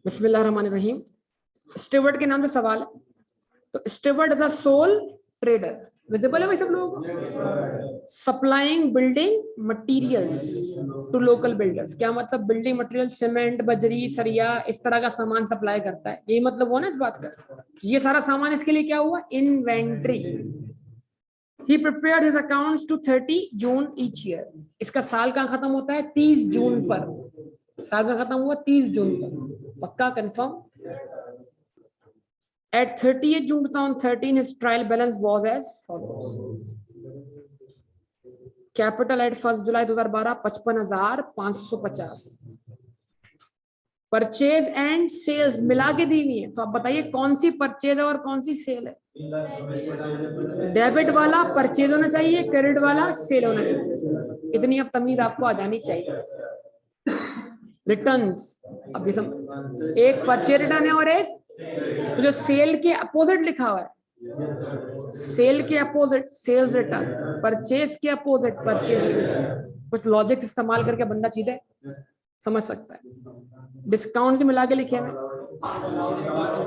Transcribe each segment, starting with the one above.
बिस्मिल्लाहिर्रहमानिर्रहीम। स्टीवर्ड के नाम से सवाल है। तो Steward is a sole trader, visible है भाई सब लोगों को। Supplying building materials to local builders, क्या मतलब? बिल्डिंग मटेरियल, सीमेंट, बजरी, सरिया, इस तरह का सामान सप्लाई करता है, यही मतलब हुआ ना इस बात का। ये सारा सामान इसके लिए क्या हुआ? Inventory. He prepared his accounts to 30 June each year. इसका साल कहाँ खत्म होता है? 30 जून पर। साल का खत्म हुआ 30 जून पर, पक्का confirm. At 30th June 2013, his trial balance was as follows. Capital at 1st July 2012 55,550। Purchase and sales मिला के दी हुई है, तो आप बताइए कौन सी परचेज है और कौन सी सेल है? डेबिट वाला परचेज होना चाहिए, क्रेडिट वाला सेल होना चाहिए। इतनी अब तमीज आपको आ जानी चाहिए। रिटर्न्स, अब ये सब एक परचेज रिटर्न है और एक तो जो सेल के अपोजिट लिखा हुआ है, सेल के अपोजिट सेल्स रिटर्न, परचेज के अपोजिट परचेज रिटर्न। कुछ लॉजिक इस्तेमाल करके बंदा चीजें समझ सकता है। डिस्काउंट से मिला के लिखे हैं,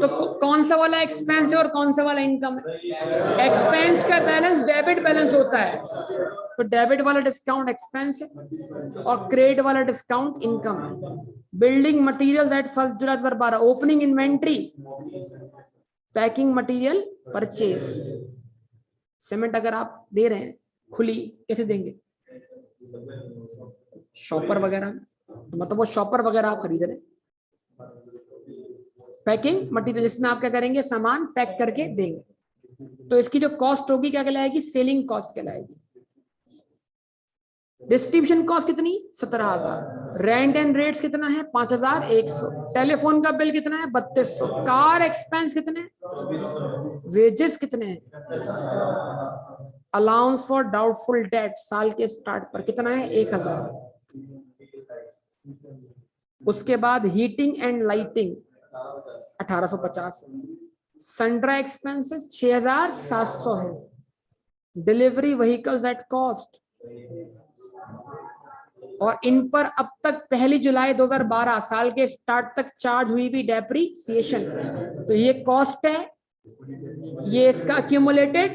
तो कौन सा वाला एक्सपेंस है और कौन सा वाला इनकम है? एक्सपेंस का बैलेंस डेबिट बैलेंस होता है, तो डेबिट वाला डिस्काउंट एक्सपेंस है और क्रेडिट वाला डिस्काउंट इनकम है। बिल्डिंग मटेरियल्स एट 1st जुलाई 2012, opening inventory, packing material, purchase. Cement अगर आप दे रहे हैं खुली, कैसे देंगे? शॉपर वगैरह, तो मतलब वो शॉपर वगैरह आप खरीद रहे हैं। पैकिंग मटेरियल, इसमें आप क्या करेंगे? सामान पैक करके देंगे, तो इसकी जो कॉस्ट होगी क्या कहलाएगी? सेलिंग कॉस्ट कहलाएगी। डिस्ट्रीब्यूशन कॉस्ट कितनी? 17,000। रेंट एंड रेट्स कितना है? 5,100। टेलीफोन का बिल कितना है? 3,200। कार एक्सपेंस कितने? वेजेस कितने हैं? अलाउंस फॉर डाउटफुल डेट साल के स्टार्ट पर कितना है? 1,000। उसके बाद हीटिंग एंड लाइटिंग 1,850। सन्ड्रा एक्सपेंसेस 6,700 है। डिलीवरी व्हीकल्स एट कॉस्ट, और इन पर अब तक 1 जुलाई 2012 साल के स्टार्ट तक चार्ज हुई भी डेप्रीसिएशन, तो ये कॉस्ट है, ये इसका अक्यूमुलेटेड,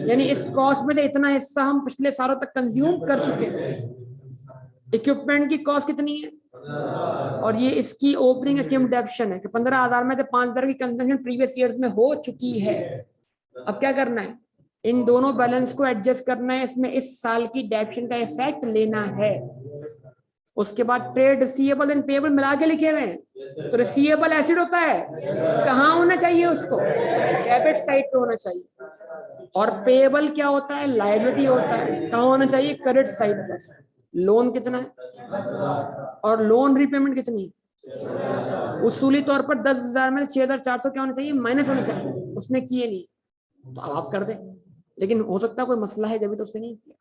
यानी इस कॉस्ट में से इतना हिस्सा हम पिछले सालों तक कंज्यूम कर चुके हैं। इक्विपमेंट की कॉस्ट कितनी है? और ये इसकी ओपनिंग अक्यूमुलेशन है कि 15,000 में से 5,000 की कंजम्पशन प्रीवियस ईयर्स में हो चुकी है। अब क्या करना है? इन दोनों बैलेंस को एडजस्ट करना है, इसमें इस साल की डेप्शन का इफेक्ट लेना है। उसके बाद ट्रेड रिसीवेबल एंड पेएबल मिला के लिखे हुए हैं, तो रिसीवेबल एसिड होता है, कहाँ होना चाहिए? उसको डेबिट साइड पे होना चाहिए। और पेएबल क्या होता है? लायबिलिटी होता है, कहाँ होना चाहिए? क्रेडिट साइड पर। लोन कितना है और लोन रीपेमेंट कितनी है? उसूली तौर पर 10,000 में 6,400 क्या होना चाहिए? माइनस होना चाहिए। उसने किए नहीं, तो आप कर दें, लेकिन हो सकता है कोई मसला है जब तो उसने नहीं किया।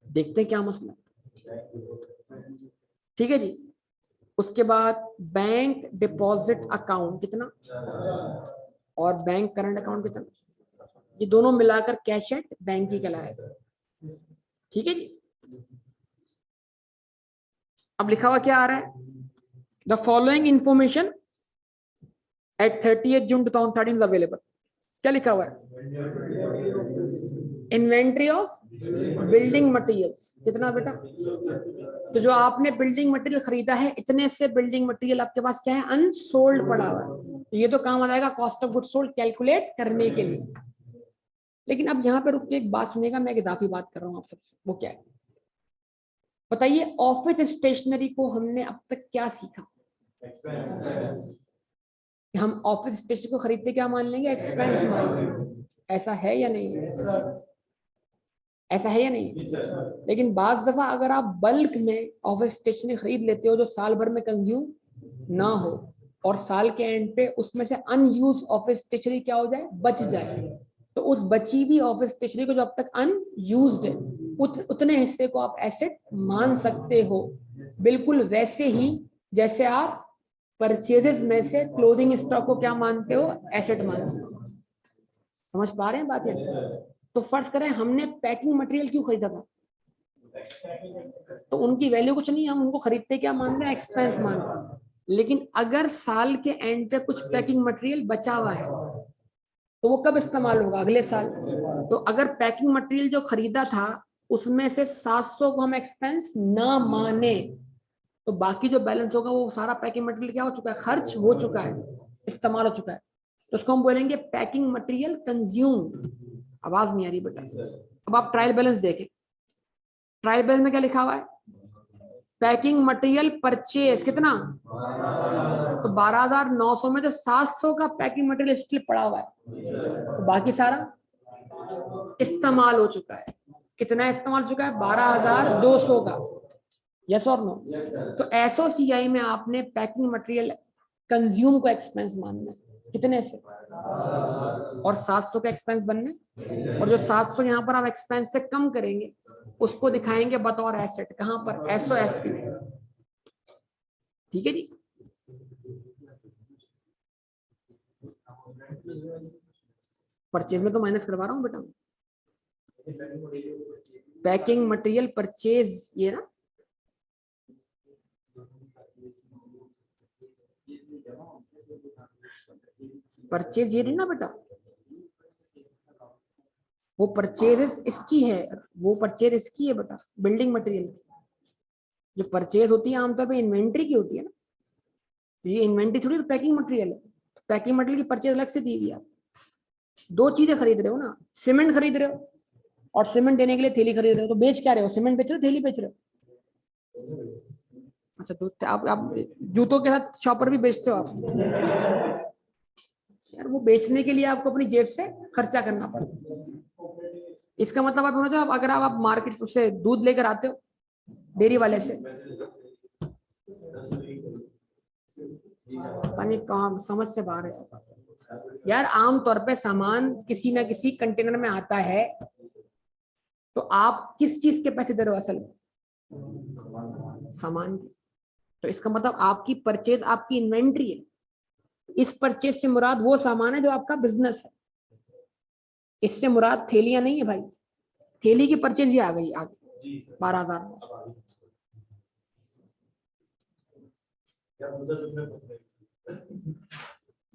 देखते हैं क्या मसला है। ठीक है जी। उसके बाद बैंक डिपॉजिट अकाउंट कितना और बैंक करंट अकाउंट कितना, ये दोनों मिलाकर कैश एट बैंक ही कहलाएगा। ठीक है जी। अब लिखा हुआ क्या आ रहा है? The following information at 30th June 2013 is available. क्या लिखा हुआ है? इन्वेंट्री ऑफ बिल्डिंग मटेरियल्स कितना बेटा? तो जो आपने बिल्डिंग मटेरियल खरीदा है, इतने से बिल्डिंग मटेरियल आपके पास क्या है? अनसोल्ड पड़ा हुआ है। तो ये तो काम आ जाएगा cost of good sold calculate करने के लिए। लेकिन अब यहाँ पे रुक के एक बात सुनेगा, मैं एक इजाफी बात कर रहा हूँ आप सबसे। वो क्या है बताइए? ऑफिस स्टेशनरी को हमने अब तक क्या सीखा? हम ऑफिस स्टेशनरी को खरीदते क्या मान लेंगे? एक्सपेंस मान लेंगे। ऐसा है या नहीं? ऐसा है या नहीं? लेकिन बाज दफा अगर आप बल्क में ऑफिस स्टेशनरी खरीद लेते हो जो साल भर में कंज्यूम ना हो, और साल के एंड पे उसमें से अनयूज ऑफिस स्टेशनरी क्या हो जाए? बच जाए, तो उस बची हुई ऑफिस स्टेशनरी को जो अब तक अनयूज्ड है, उतने हिस्से को आप एसेट मान सकते हो। बिल्कुल वैसे ही जैसे आप परचेजेस में से क्लोथिंग स्टॉक को क्या मानते हो? एसेट मानते हो। समझ पा रहे हैं बात? तो फर्ज करें हमने पैकिंग मटेरियल क्यों खरीदा था? तो उनकी वैल्यू कुछ नहीं, हम उनको खरीदते क्या मान रहे हैं, एक्सपेंस मान रहे हैं। लेकिन अगर साल के एंड पे कुछ पैकिंग मटेरियल बचा हुआ है तो वो कब इस्तेमाल होगा, अगले साल। तो अगर पैकिंग मटेरियल जो खरीदा था उसमें से 700 को हम एक्सपेंस ना माने तो बाकी जो बैलेंस होगा वो सारा पैकिंग मटेरियल क्या हो चुका है, खर्च हो चुका है, इस्तेमाल हो चुका है। तो उसको हम बोलेंगे पैकिंग मटेरियल कंज्यूम। आवाज नहीं आ रही बेटा। अब आप ट्रायल बैलेंस देखें, ट्रायल बैलेंस में क्या लिखा हुआ है, पैकिंग मटेरियल परचेज कितना, तो 12,900 में तो 700 का पैकिंग मटेरियल स्टिल पड़ा हुआ है, तो बाकी सारा इस्तेमाल हो चुका है। कितना इस्तेमाल हो चुका है, 12,200 का। यस और नो। तो एसओसीआई में आपने पैकिंग मटेरियल कंज्यूम को एक्सपेंस मानना है, कितने से, और 700 का एक्सपेंस बनने, और जो 700 यहाँ पर आप एक्सपेंस से कम करेंगे उसको दिखाएंगे बतौर एसेट, कहां पर, एसओएफपी। ठीक है जी। परचेज में तो माइनस करवा रहा हूं बेटा, पैकिंग मटेरियल परचेज ये ना, परचेज ये नहीं ना बेटा, वो परचेज इसकी है, वो परचेज इसकी है बेटा, बिल्डिंग मटेरियल। जो परचेज होती है आमतौर पे इन्वेंट्री की होती है ना, ये इन्वेंट्री थोड़ी तो पैकिंग मटेरियल है। तो पैकिंग मटेरियल की परचेज अलग से दी हुई है। आप दो चीजें खरीद रहे हो ना, सीमेंट खरीद रहे हो और सीमेंट देने के लिए थैली खरीद रहे हो, तो बेच क्या रहे हो, सीमेंट बेच रहे हो, थैली बेच रहे हो। अच्छा, तो आप जूतों के साथ शॉपर भी बेचते हो आप यार, वो बेचने के लिए आपको अपनी जेब से खर्चा करना पड़ता। इसका मतलब आप समझो, अगर आप मार्केट से दूध लेकर आते हो डेयरी वाले से, पता नहीं कहाँ समझ से बाहर है यार। आमतौर पे सामान किसी ना किसी कंटेनर में आता है, तो आप किस चीज के पैसे दे रहे हो असल में, सामान की। तो इसका मतलब आपकी परचेज आपकी इन्वेंट्री है। इस परचेज से मुराद वो सामान है जो आपका बिजनेस है, इससे मुराद थैलियां नहीं है भाई। थैली की परचेज ही आ गई आगे 12,000।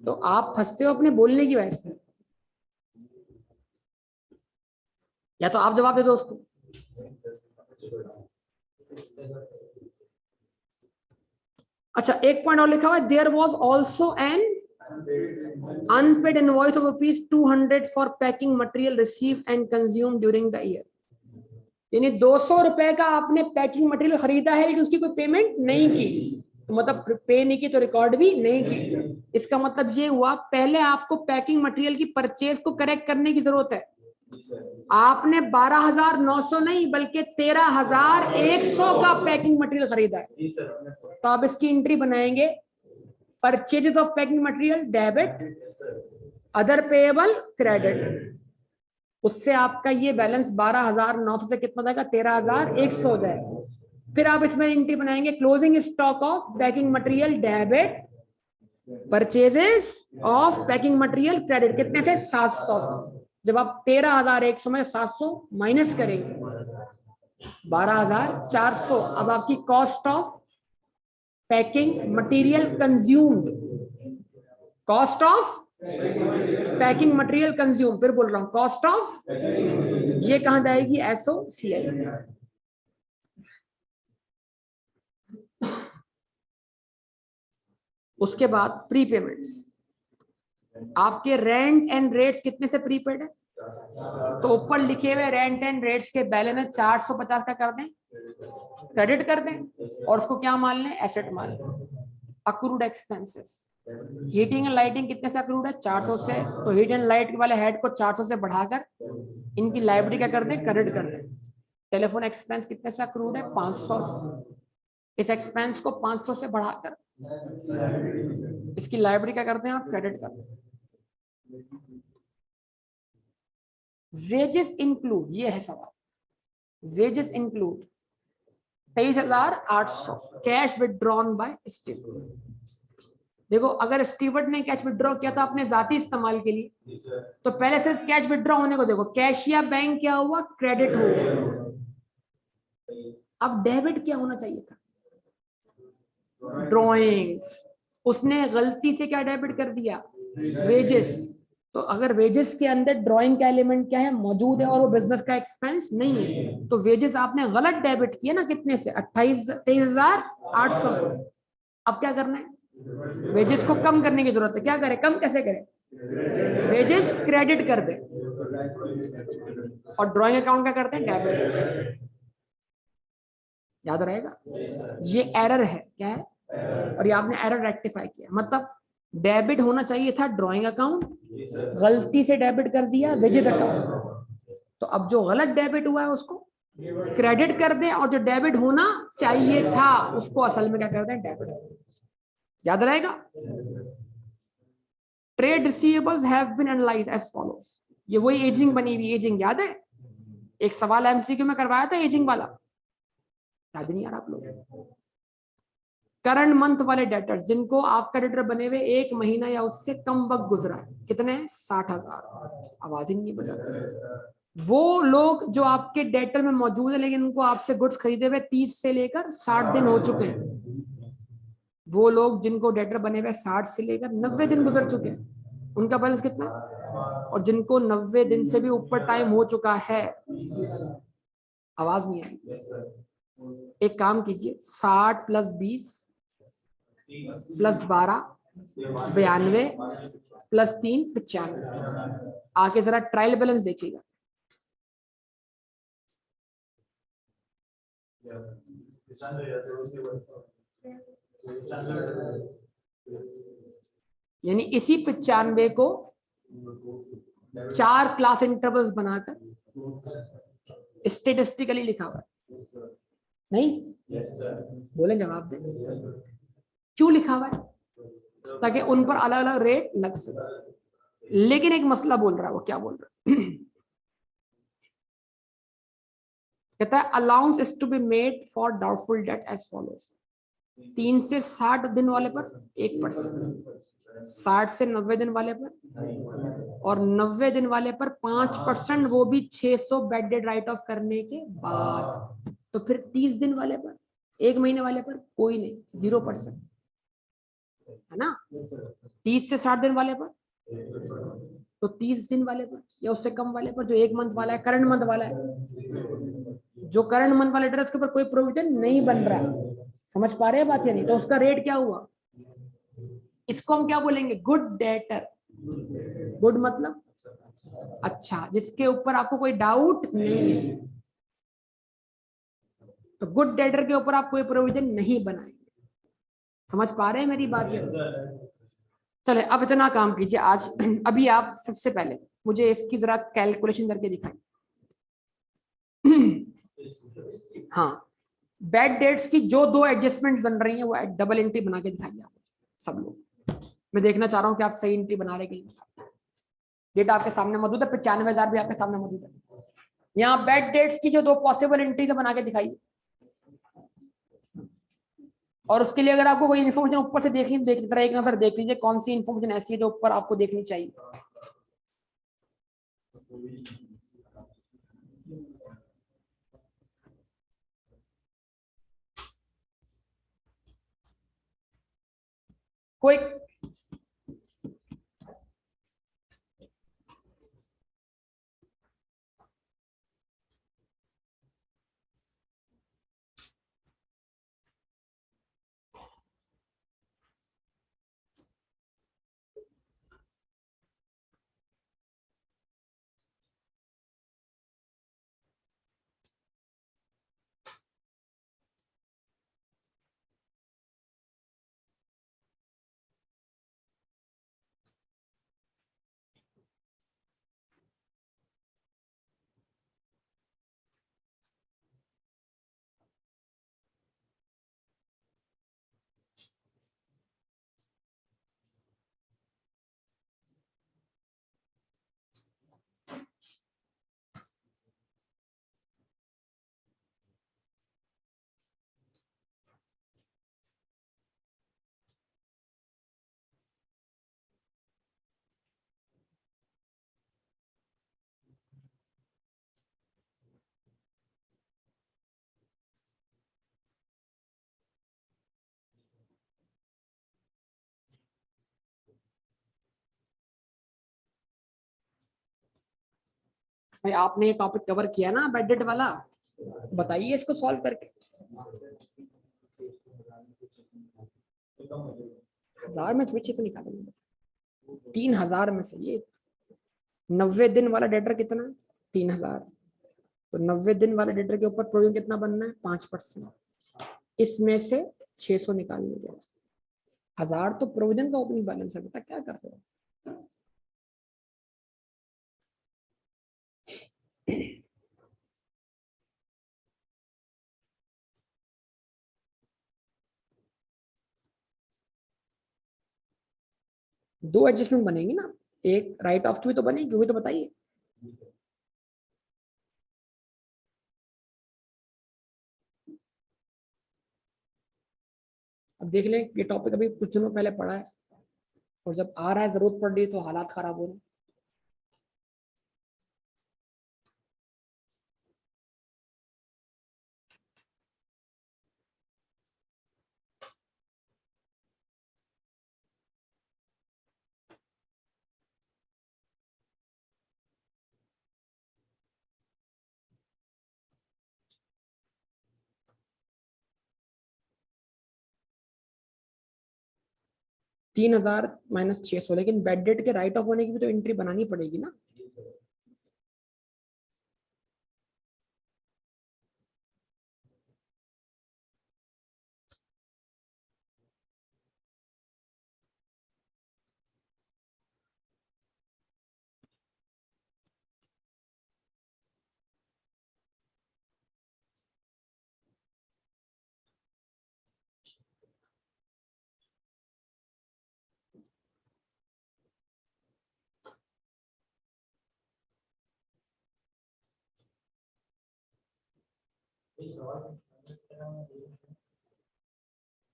तो आप फंसते हो अपने बोलने की वजह से, या तो आप जवाब दे दो उसको। अच्छा, एक पॉइंट और लिखा हुआ है, there was also an unpaid invoice of ₹200 for packing material receive and consume during the year. यानी 200 रुपए का आपने पैकिंग मटेरियल खरीदा है लेकिन उसकी कोई पेमेंट नहीं की, तो मतलब पे नहीं की तो रिकॉर्ड भी नहीं की। इसका मतलब ये हुआ, पहले आपको पैकिंग मटेरियल की परचेज को करेक्ट करने की जरूरत है। आपने 12,900 नहीं बल्कि 13,100 का पैकिंग मटेरियल खरीदा है, तो आप इसकी एंट्री बनाएंगे, purchase of packing material debit, other payable credit. उससे आपका ये बैलेंस 12,900 से कितना जाएगा, 13,100 हो जाएगा। फिर आप इसमें एंट्री बनाएंगे, closing stock of packing material debit, purchases of packing material credit, कितने से, 700 से। जब आप 13,100 में 700 माइनस करेंगे 12,400, अब आपकी cost of packing material consumed, cost of packing material consume, फिर बोल रहा हूं कॉस्ट ऑफ, ये कहां जाएगी, एसओसीआई। उसके बाद प्रीपेमेंट्स, आपके रेंट एंड रेट्स कितने से प्रीपेड है, तो ऊपर लिखे हुए रेंट एंड रेट्स के बैलेंस में 450 का कर दें, क्रेडिट कर दें, और उसको क्या मान लें, एसेट मान लें। Accrued expenses, heating and lighting कितने से अक्रूड है, 400 से, तो हीट एंड लाइट वाले हेड को 400 से बढ़ाकर इनकी लाइब्रेरी क्या कर दें, क्रेडिट कर दें। टेलीफोन एक्सपेंस कितने से अक्रूड है, 500 से, इस एक्सपेंस को 500 से बढ़ाकर इसकी लाइब्रेरी क्या करते हैं आप, क्रेडिट करते हैं। वेजेस इंक्लूड, ये है सवाल, wages include 23,800 cash withdrawn bye steward. देखो, अगर स्टीवर्ड ने कैश विड्रॉ किया था अपने जाती इस्तेमाल के लिए, तो पहले सिर्फ कैश विड्रॉ होने को देखो, कैश या बैंक क्या हुआ, क्रेडिट हुआ। अब डेबिट क्या होना चाहिए था? ड्रॉइंग्स। उसने गलती से क्या डेबिट कर दिया? वेजेस। तो अगर वेजेस के अंदर ड्राइंग का एलिमेंट क्या है, मौजूद है, और वो बिजनेस का एक्सपेंस नहीं है, तो वेजेस आपने गलत डेबिट किया ना। कितने से? 23,800 से। अब क्या करना है? वेजेस को कम करने की जरूरत है। क्या करें? कम कैसे करें? वेजेस क्रेडिट कर दे, और ड्राइंग अकाउंट क्या करते हैं? डेबिट। याद रहेगा? ये एरर है। क्या है? और ये आपने एरर रेक्टिफाई किया। मतलब डेबिट होना चाहिए था ड्राइंग अकाउंट, गलती से डेबिट कर दिया वेजेस अकाउंट। तो अब जो गलत डेबिट हुआ है उसको क्रेडिट कर दें, और जो डेबिट होना चाहिए था उसको असल में क्या कर दें? डेबिट। याद रहेगा? Trade receivables have been analysed as follows. ये वही एजिंग बनी हुई। एजिंग याद है? एक सवाल एमसीक्यू में करवाया था एजिंग वाला। याद नहीं आ रहा आप लोग? करंट मंथ वाले डेटर्स, जिनको आपका डेटर बने हुए 1 महीना या उससे कम वक्त गुजरा है, कितने? 60,000। आवाज ही नहीं बजा रही। वो लोग जो आपके डेटर में मौजूद है, लेकिन उनको आपसे गुड्स खरीदे हुए 30 से लेकर 60 दिन हो चुके हैं। वो लोग जिनको डेटर बने हुए 60 से लेकर 90 दिन गुजर चुके हैं, उनका बैलेंस कितना? और जिनको 90 दिन से भी ऊपर टाइम हो चुका है, आवाज नहीं आई। एक काम कीजिए, 60 + 20 + 12 92 + 3 95। आगे जरा ट्रायल बैलेंस देखिएगा। यानी इसी 95 को 4 क्लास इंटरवल्स बनाकर स्टेटिस्टिकली लिखा हुआ है। नहीं? बोले जवाब दे। क्यों लिखा हुआ है? ताकि उन पर अलग अलग रेट लग सके। लेकिन एक मसला बोल रहा है। वो क्या बोल रहा है? कहता है allowance is to be made for doubtful debt as follows. 3 से 60 दिन वाले पर 1%, 60 से 90 दिन वाले पर, और 90 दिन वाले पर 5%, वो भी 600 बेड डेड राइट ऑफ करने के बाद। तो फिर 30 दिन वाले पर, 1 महीने वाले पर कोई नहीं, 0%, है ना? 30 से 60 दिन वाले पर, तो 30 दिन वाले पर या उससे कम वाले पर, जो 1 मंथ वाला है, करंट मंथ वाला है, जो करंट मंथ वाला डेट, उसके ऊपर कोई प्रोविजन नहीं बन रहा। समझ पा रहे हैं बात या नहीं? तो उसका रेट क्या हुआ? इसको हम क्या बोलेंगे? Good debtor. गुड मतलब अच्छा, जिसके ऊपर आपको कोई डाउट नहीं है। तो गुड डेटर के ऊपर आप कोई प्रोविजन नहीं बनाएंगे। समझ पा रहे हैं मेरी बात ये? चले, अब इतना काम कीजिए आज। अभी आप सबसे पहले मुझे इसकी जरा कैलकुलेशन करके दिखाइए। हाँ, बैड डेट्स की जो 2 एडजस्टमेंट बन रही हैं, वो डबल एंट्री बना के दिखाइए आप सब लोग। मैं देखना चाह रहा हूँ कि आप सही एंट्री बना रहे कि नहीं। डेटा आपके सामने मौजूद है, 95,000 भी आपके सामने मौजूद है। यहाँ बैड डेट्स की जो 2 पॉसिबल एंट्री बना के दिखाइए। और उसके लिए अगर आपको कोई इन्फॉर्मेशन ऊपर से देखनी, एक नजर देख लीजिए कौन सी इन्फॉर्मेशन ऐसी है जो ऊपर आपको देखनी चाहिए। कोई भाई आपने ये टॉपिक कवर किया ना बैड डेट वाला, बताइए इसको सॉल्व करके। 1000 में थोड़ी 600 निकालेंगे, 3000 में से ये 90 दिन वाला डेटर कितना, 3000, तो 90 दिन वाले डेटर के ऊपर प्रोविजन कितना बनना है, 5%। इसमें से 600 निकालने के, 1000 तो प्रोविजन का ओपनिंग बैलेंस है, बेटा क्या कर रहे हो। दो एडजस्टमेंट बनेगी ना, एक राइट ऑफ की भी तो बनेगी, वो भी तो बताइए। अब देख लें, ये टॉपिक अभी कुछ दिनों पहले पढ़ा है, और जब आ रहा है जरूरत पड़ रही है तो हालात खराब हो रहे हैं। $3000 - 600, लेकिन बेड डेट के राइट ऑफ होने की भी तो एंट्री बनानी पड़ेगी ना।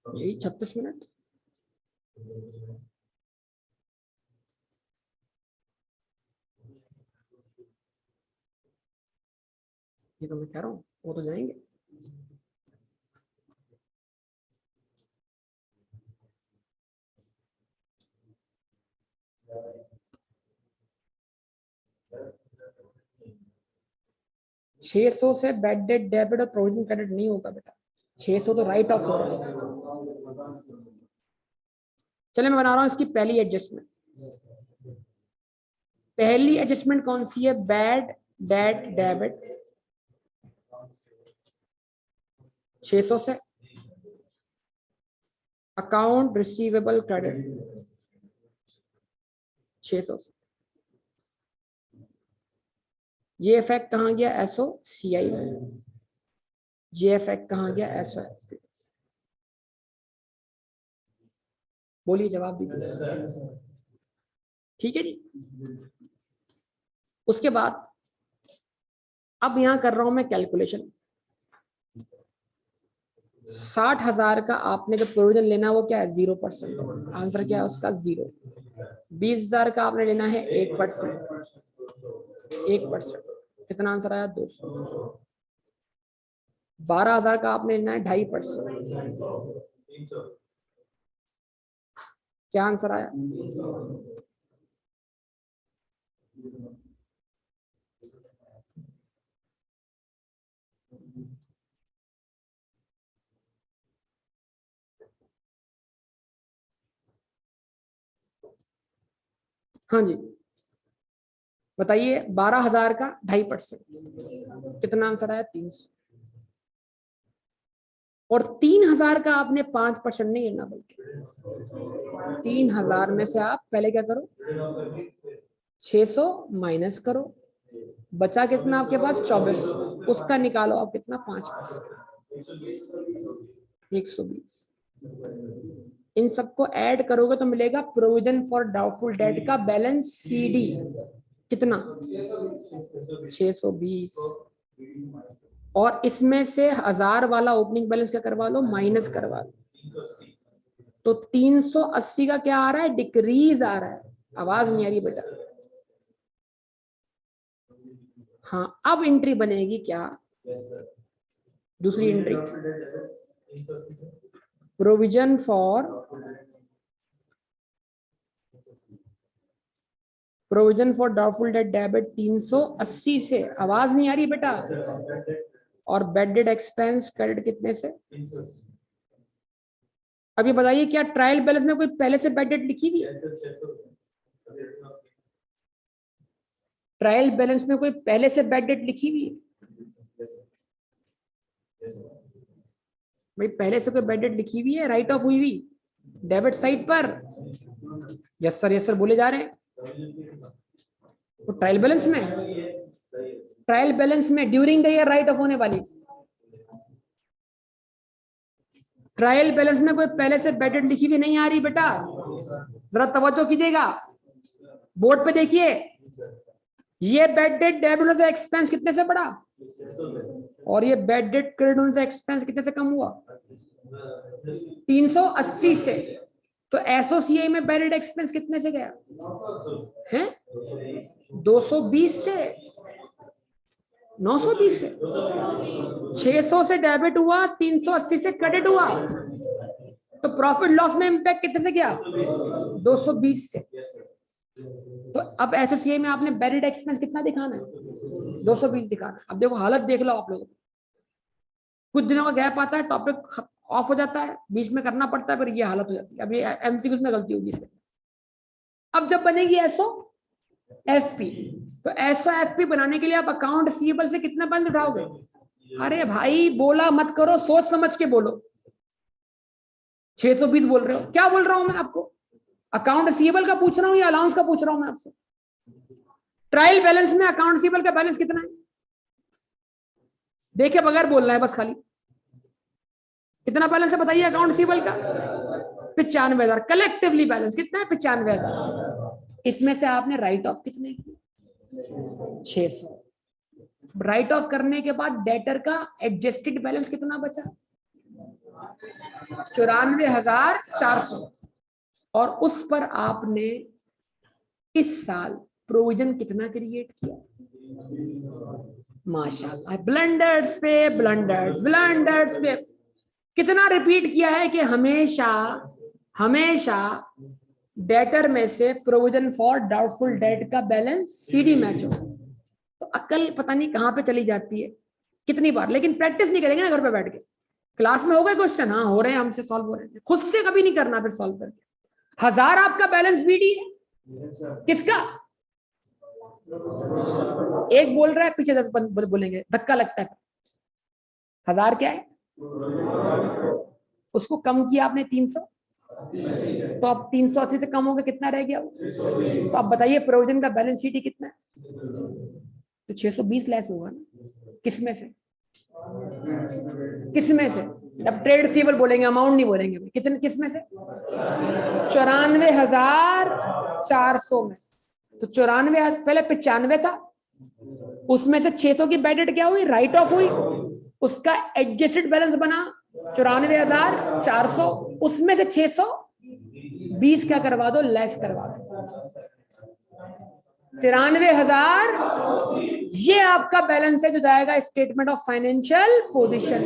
यही 36 मिनट। ये तो मैं कह रहा हूँ वो तो जाएंगे। छह सौ से बेड डेट डेबिट और प्रोविजन क्रेडिट नहीं होगा बेटा, 600 तो राइट ऑफ हो रहा है। चले मैं बना रहा हूं इसकी पहली एडजस्टमेंट। पहली एडजस्टमेंट कौन सी है, बैड डेट डेबिट 600 से, अकाउंट रिसीवेबल क्रेडिट 600 से। ये इफेक्ट कहां गया, एसओ सीआई में, ये इफेक्ट कहां गया, एसओ। बोलिए जवाब दीजिए, ठीक है जी। उसके बाद अब यहां कर रहा हूं मैं कैलकुलेशन। 60,000 का आपने जो प्रोविजन लेना है वो क्या है, 0%। आंसर क्या है उसका, 0। 20,000 का आपने लेना है 1%, 1%। कितना आंसर आया, 200। 12,000 का आपने लेना है 2.5%, क्या आंसर आया, हाँ जी बताइए। 12,000 का 2.5%, कितना आंसर आया, 300। और 3,000 का आपने 5% नहीं लेना, बल्कि 3,000 में से आप पहले क्या करो, 600 माइनस करो, बचा कितना आपके पास, 24, उसका निकालो आप कितना, 5%, 120। इन सबको ऐड करोगे तो मिलेगा प्रोविजन फॉर डाउटफुल डेट का बैलेंस सीडी कितना, 620। और इसमें से 1000 वाला ओपनिंग बैलेंस क्या करवा लो, माइनस करवा लो, तो 380 का क्या आ रहा है, डिक्रीज आ रहा है। आवाज नहीं आ रही बेटा, हाँ अब एंट्री बनेगी क्या, दूसरी entry, provision for doubtful date debit 380 से, आवाज नहीं आ रही बेटा, और बैड डेट एक्सपेंस क्रेडिट कितने से? अब ये बताइए क्या ट्रायल बैलेंस में कोई पहले से बैड डेट लिखी हुई है? ट्रायल बैलेंस में कोई पहले से बैड डेट लिखी हुई है? भाई पहले से कोई बैड डेट लिखी हुई है, राइट ऑफ हुई हुई डेबिट साइड पर? यस सर बोले जा रहे हैं। तो ट्रायल बैलेंस में during the year right of होने वाली, ट्रायल बैलेंस में कोई पहले से बैड डेट लिखी हुई नहीं आ रही बेटा, जरा तवज्जो कीजिएगा, बोर्ड पे देखिए। ये बैड डेट डेबिट से एक्सपेंस कितने से बढ़ा, और ये बैड डेट क्रेडिट से एक्सपेंस कितने से कम हुआ? 380 से। तो एसोसीआई में बैड डेट एक्सपेंस कितने से गया है? 220 से, 920 से, 600 से डेबिट हुआ, 380 से क्रेडिट हुआ। तो प्रॉफिट लॉस में इंपैक्ट कितने से गया? 220 से। तो अब एसोसीआई में आपने बैड डेट एक्सपेंस कितना दिखाना है? 220 दिखाना। अब देखो हालत देख लो आप लोग, कुछ दिनों का गैप आता है, टॉपिक ऑफ हो जाता है, बीच में करना पड़ता है, फिर ये हालत हो जाती है। अब ये एमसीक्यू में गलती होगी इसमें। अब जब बनेगी एसओ एफपी, तो एसओ एफपी बनाने के लिए आप अकाउंट रिसीवेबल से कितना बैलेंस उठाओगे? अरे भाई बोला मत करो, सोच समझ के बोलो। 620 बोल रहे हो, क्या बोल रहा हूं मैं आपको? अकाउंट रिसीवेबल का पूछ रहा हूं या अलाउंस का पूछ रहा हूं मैं आपसे? ट्रायल बैलेंस में अकाउंट रिसीवेबल का बैलेंस कितना है देखे बगैर बोलना है बस, खाली कितना बैलेंस है बताइए अकाउंट रिसीवेबल का? 95,000। कलेक्टिवली बैलेंस कितना है? 95,000। इसमें से आपने राइट ऑफ कितने किए? 600। राइट ऑफ करने के बाद डेटर का एडजस्टेड बैलेंस कितना बचा? 94,400। और उस पर आपने इस साल प्रोविजन कितना क्रिएट किया? माशाल्लाह, ब्लंडर्स पे ब्लंडर्स पे कितना रिपीट किया है कि हमेशा डेटर में से प्रोविजन फॉर डाउटफुल डेट का बैलेंस सीडी मैच हो। तो अकल पता नहीं कहां पे चली जाती है कितनी बार, लेकिन प्रैक्टिस नहीं करेंगे ना घर पे बैठ के। क्लास में हो गए क्वेश्चन, हाँ हो रहे हैं, हमसे सॉल्व हो रहे हैं, खुद से कभी नहीं करना फिर सॉल्व करके। 1000 आपका बैलेंस बीडी है, किसका? एक बोल रहा है, पीछे 10 बोलेंगे, धक्का लगता है। 1000 क्या है? उसको कम किया आपने 300, तो अब 380 से कम हो गया, कितना रह गया? तो अब बताइए प्रोविजन का बैलेंस शीट कितना है? तो 620 लेस होगा ना। किसमें से? अब ट्रेड रिसीवेबल बोलेंगे, अमाउंट नहीं बोलेंगे। कितने, किसमें से? 94,400 में से। तो 94, पहले 95 था, उसमें से 600 की बैड डेट क्या हुई? राइट ऑफ हुई, उसका एडजस्टेड बैलेंस बना 94,400, उसमें से 620 क्या करवा दो? लेस करवा दो। 93,000 ये आपका बैलेंस है जो जाएगा स्टेटमेंट ऑफ फाइनेंशियल पोजीशन।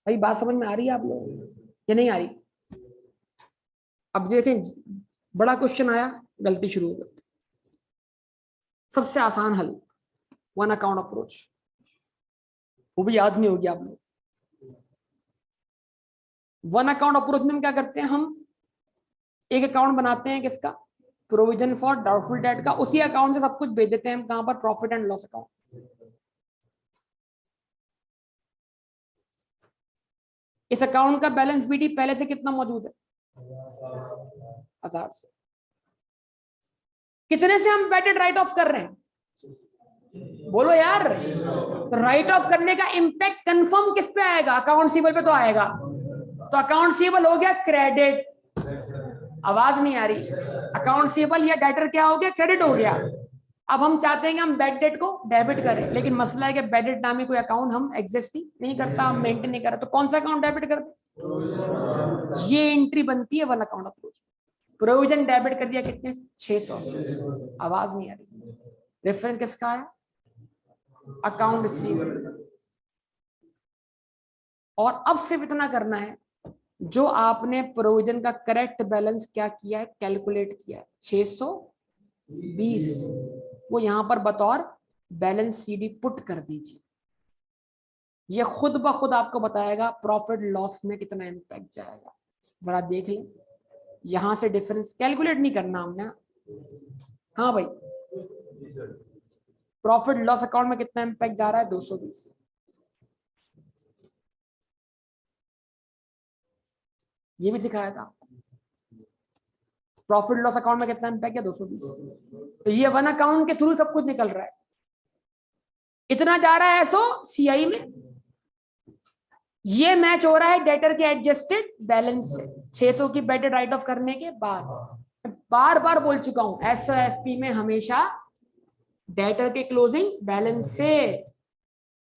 भाई बात समझ में आ रही है आप लोग या नहीं आ रही? अब देखें, बड़ा क्वेश्चन आया, गलती शुरू हो गई। सबसे आसान हल, वन अकाउंट अप्रोच, वो भी याद नहीं होगी आप लोग। वन अकाउंट अप्रोच में हम क्या करते हैं? हम एक अकाउंट बनाते हैं, किसका? प्रोविजन फॉर डाउटफुल डेट का। उसी अकाउंट से सब कुछ भेज देते हैं हम कहां पर? Profit and loss account. इस अकाउंट का बैलेंस बीडी पहले से कितना मौजूद है? 1000 से। कितने से हम बैड डेट राइट ऑफ कर रहे हैं? बोलो यार। राइट ऑफ करने का इंपैक्ट कंफर्म किस पे आएगा? अकाउंट रिसीवेबल पे तो आएगा। तो अकाउंट रिसीवेबल हो गया क्रेडिट। आवाज नहीं आ रही। अकाउंट रिसीवेबल या डेटर क्या हो गया? क्रेडिट हो गया। अब हम चाहते हैं कि हम बैड डेट को डेबिट करें, लेकिन मसला है कि बैड डेट नामी कोई अकाउंट हम एग्जिस्ट नहीं करता, हम मेंटेन नहीं कर रहे। तो कौन सा अकाउंट डेबिट करते? ये एंट्री बनती है one account approach. Provision debit कर दिया कितने? 600 से। आवाज नहीं आ रही। रेफरेंस किसका है? Account receivable. और अब सिर्फ इतना करना है, जो आपने प्रोविजन का करेक्ट बैलेंस क्या किया है, कैलकुलेट किया है 620, वो यहां पर बतौर बैलेंस सीडी पुट कर दीजिए। ये खुद ब खुद आपको बताएगा प्रॉफिट लॉस में कितना इम्पैक्ट जाएगा। जरा देख लें, यहां से डिफरेंस कैलकुलेट नहीं करना हमने। हाँ भाई, प्रॉफिट लॉस अकाउंट में कितना इम्पैक्ट जा रहा है, 220। ये भी सिखाया था, प्रॉफिट लॉस अकाउंट में कितना इम्पैक्ट है, 220। तो ये वन अकाउंट के थ्रू सब कुछ निकल रहा है। इतना जा रहा है एसओ सीआई में, ये मैच हो रहा है डेटर के एडजस्टेड बैलेंस से 600 की बेटेड राइट ऑफ करने के बाद। बार बार बोल चुका हूं, एसओएफपी में हमेशा डेटर के क्लोजिंग बैलेंस से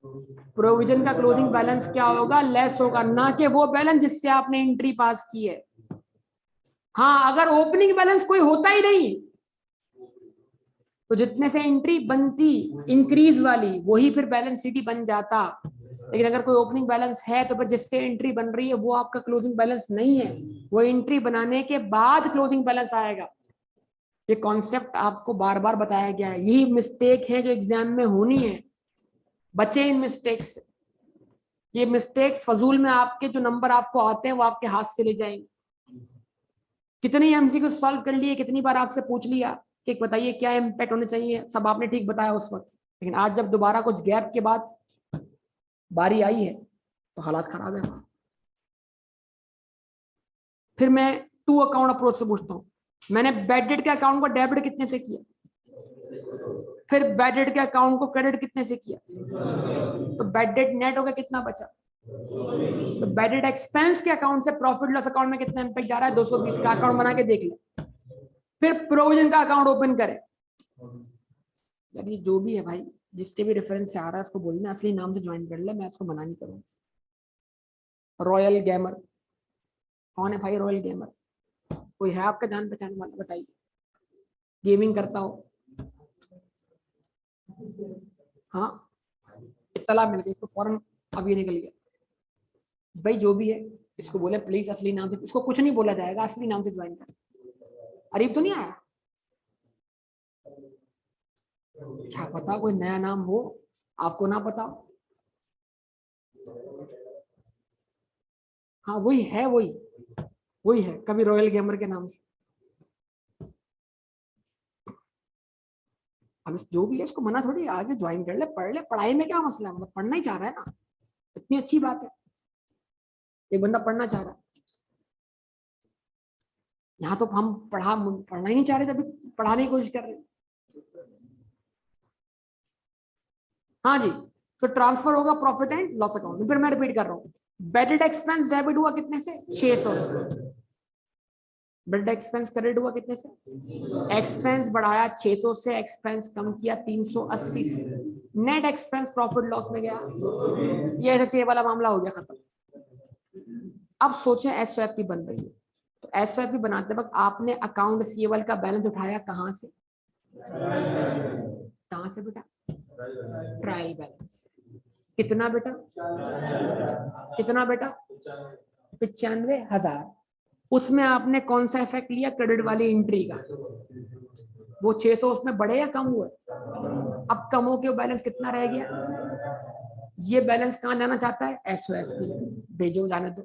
प्रोविजन का क्लोजिंग बैलेंस क्या होगा, लेस होगा, ना कि वो बैलेंस जिससे आपने एंट्री पास की है। हाँ, अगर ओपनिंग बैलेंस कोई होता ही नहीं तो जितने से एंट्री बनती इंक्रीज वाली, वही फिर बैलेंस सीटी बन जाता। लेकिन अगर कोई ओपनिंग बैलेंस है तो फिर जिससे एंट्री बन रही है वो आपका क्लोजिंग बैलेंस नहीं है, वो एंट्री बनाने के बाद क्लोजिंग बैलेंस आएगा। ये कॉन्सेप्ट आपको बार बार बताया गया है। यही मिस्टेक है जो एग्जाम में होनी है, बचे इन मिस्टेक्स से। ये मिस्टेक्स फजूल में आपके जो नंबर आपको आते हैं वो आपके हाथ से ले जाएंगे। कितनी एमसीक्यू सॉल्व कर लिए, कितनी बार आपसे पूछ लिया कि बताइए क्या इम्पैक्ट होने चाहिए, सब आपने ठीक बताया उस वक्त, लेकिन आज जब दोबारा कुछ गैप के बाद बारी आई है तो हालात खराब है। फिर मैं टू अकाउंट अप्रोच से पूछता हूँ, मैंने बैड डेट के अकाउंट को डेबिट कितने से किया, फिर बैड डेट के अकाउंट को क्रेडिट कितने से किया, तो बैड डेट नेट हो गया, कितना बचा। तो बैड डेट एक्सपेंस के अकाउंट से प्रॉफिट लॉस अकाउंट में कितना इम्पैक्ट जा रहा है, 220 का अकाउंट बना के देख ले। फिर प्रोविजन का अकाउंट ओपन करें, यानी जो भी है भाई, जिसके भी रेफरेंस से आ रहा है उसको बोलना असली नाम से ज्वाइन कर ले, मैं उसको मना नहीं करूंगा। रॉयल गेमर, कौन है भाई रॉयल गेमर? कोई है आपका जान पहचान वाला, बताइए। गेमिंग करता हो? हाँ, इत्तला मिल गई इसको फौरन, अब ये निकल गया भाई। जो भी है इसको बोले प्लीज असली नाम से, इसको कुछ नहीं बोला जाएगा, असली नाम से ज्वाइन कर। अरीब तो नहीं आया? क्या पता कोई नया नाम हो, आपको ना पता। हाँ वही है, वही है, कभी रॉयल गेमर के नाम से। अब जो भी है इसको मना थोड़ी, आगे ज्वाइन कर ले, पढ़ ले, पढ़ाई में क्या मसला है, मतलब पढ़ना ही चाह रहा है ना, इतनी अच्छी बात है। एक बंदा पढ़ना चाह रहा है, यहाँ तो हम पढ़ना ही नहीं चाह रहे, तभी पढ़ाने की कोशिश कर रहे हैं। हाँ जी, तो ट्रांसफर होगा प्रॉफिट एंड लॉस अकाउंट में। फिर मैं रिपीट कर रहा हूँ, बेडेड एक्सपेंस डेबिट हुआ कितने से, 600 से। बेडेड एक्सपेंस क्रेडिट हुआ कितने से, एक्सपेंस बढ़ाया 600 से, एक्सपेंस कम किया 380 से, नेट एक्सपेंस प्रॉफिट लॉस में गया। ये ऐसे वाला मामला हो गया खत्म। अब सोचें एसओएफपी बन रही है, तो एसओएफपी बनाते वक्त आपने अकाउंट रिसीवेबल का बैलेंस उठाया कहां से, कहां से बेटा, ट्रायल बैलेंस। कितना बेटा, कितना बेटा, 95,000। उसमें आपने कौन सा इफेक्ट लिया, क्रेडिट वाली एंट्री का। वो 600 उसमें बढ़े या कम हुए, अब कम हो के बैलेंस कितना रह गया। ये बैलेंस कहां जाना चाहता है, एसओएफपी, भेजो, जाने दो,